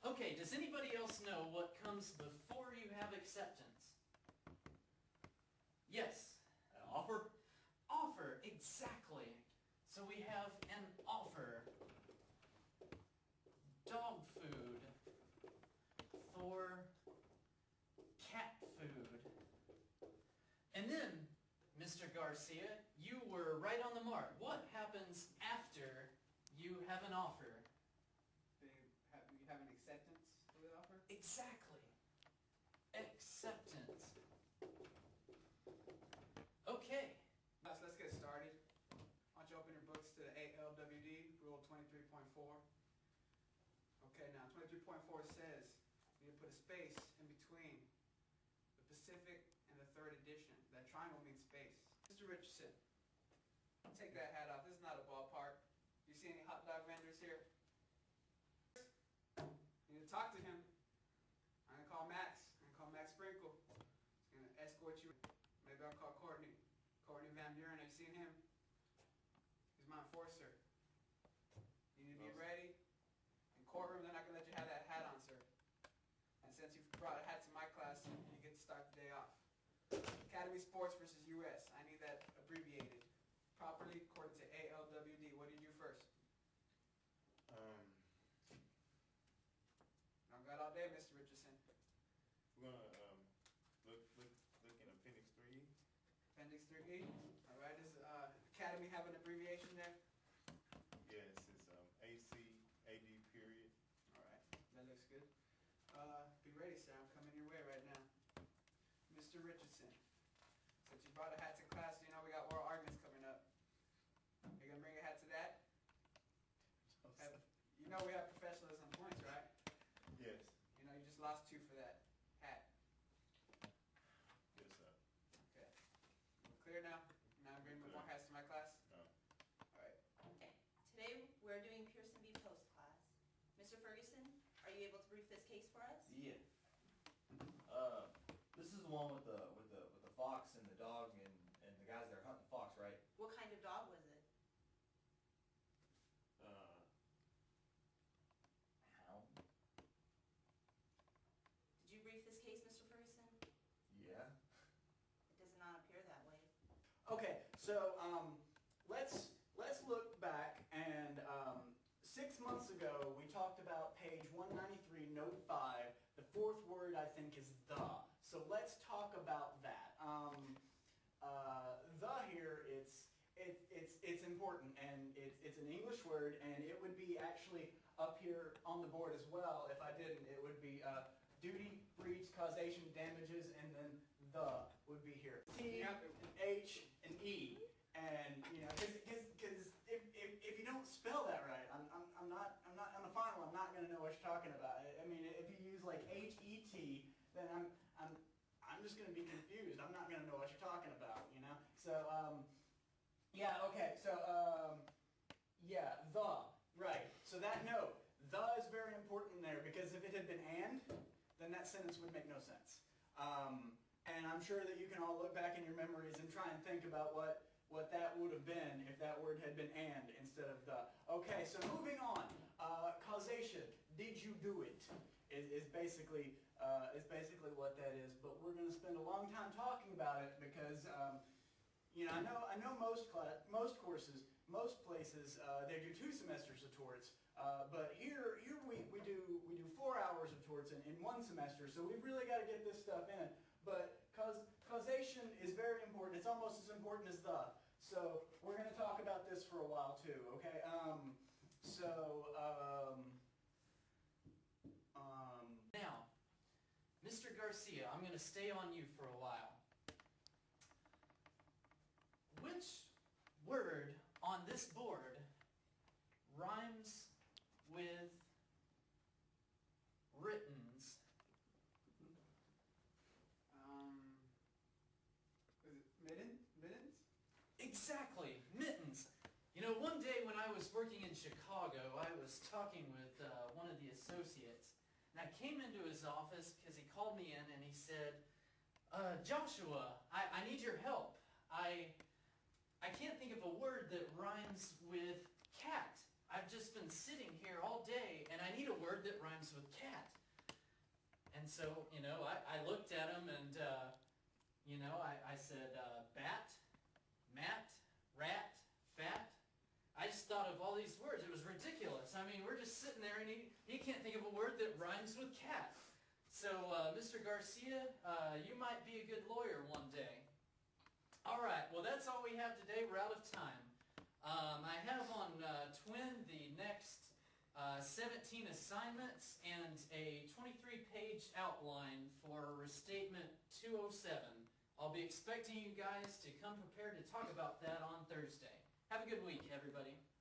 Okay, does anybody else know what comes before you have acceptance? Yes. An offer? Offer, exactly. So we have an offer. Dog food for cat food. And then, Mr. Garcia, you were right on the mark. What happens after you have an offer? You have an acceptance of the offer? Exactly. Acceptance. Okay. Let's get started. Why don't you open your books to ALWD, Rule 23.4. Okay, now 23.4 says you need to put a space in between the Pacific and the third edition. That triangle means space. Mr. Richardson, take that hat off. This is not a ballpark. Do you see any hot dog vendors here? You need to talk to him. I'm going to call Max. I'm going to call Max Sprinkle. He's going to escort you. Maybe I'll call Courtney. Courtney Van Buren. Have you seen him? He's my enforcer. You need to be ready. In courtroom, they're not going to let you have that hat on, sir. And since you've brought a hat to my class, you get to start the day off. Academy Sports versus US. I need that abbreviated properly according to ALWD. What do you do first? I've got all day, Mr. Richardson. We're gonna look in Appendix 3E. Appendix 3E. All right. Does Academy have an abbreviation there? Yes, it's AC AD period. All right. That looks good. Be ready, sir. I'm coming your way right now. Mr. Richardson, since you brought a hat to class, you know we got oral arguments coming up. Are you gonna bring a hat to that? You know we have professionalism points, right? Yes. You know you just lost 2 for that hat. Yes, sir. Okay. Clear now? Now I'm bringing more hats to my class? No. All right. Okay. Today we're doing Pearson v. Post class. Mr. Ferguson, are you able to brief this case for us? Yeah. This is the one with the fox and the dog and the guys that are hunting the fox, right? What kind of dog was it? Hound. Did you brief this case, Mr. Ferguson? Yeah. It does not appear that way. Okay, so let's look back, and 6 months ago we talked about page 193, note 5. The 4th word I think is the. So let's talk about that. The here, it's important, and it's an English word, and it would be actually up here on the board as well. If I didn't, it would be duty, breach, causation, damages, and then the would be here. T, and H, and E. And you know, because if you don't spell that right, I'm not on the final. I'm not going to know what you're talking about. I mean, if you use like H-E-T, then I'm just going to be confused. I'm not going to know what you're talking about. You know. So yeah. Okay. So yeah, the right. So that note, the is very important there, because if it had been and, then that sentence would make no sense. And I'm sure that you can all look back in your memories and try and think about what that would have been if that word had been and instead of the. Okay, so moving on. Causation. Did you do it? Is basically what that is. But we're going to spend a long time talking about it because you know, I know most courses, most places they do 2 semesters of torts. But here we do 4 hours of torts in 1 semester. So we've really got to get this stuff in. But causation is very important. It's almost as important as the. So we're going to talk about this for a while too, okay? Now, Mr. Garcia, I'm going to stay on you for a while. Which word on this board rhymes with writtens? Is it mittens? Exactly, mittens. You know, one day when I was working in Chicago, I was talking with one of the associates, and I came into his office because he called me in and he said, Joshua, I need your help. I can't think of a word that rhymes with cat. I've just been sitting here all day and I need a word that rhymes with cat. so, I looked at him and, I said, bat, mat, rat, fat. I just thought of all these words. It was ridiculous. I mean, we're just sitting there and he can't think of a word that rhymes with cat. So, Mr. Garcia, you might be a good lawyer one day. All right, well, that's all we have today. We're out of time. I have on Twin the next 17 assignments and a 23-page outline for Restatement 207. I'll be expecting you guys to come prepared to talk about that on Thursday. Have a good week, everybody.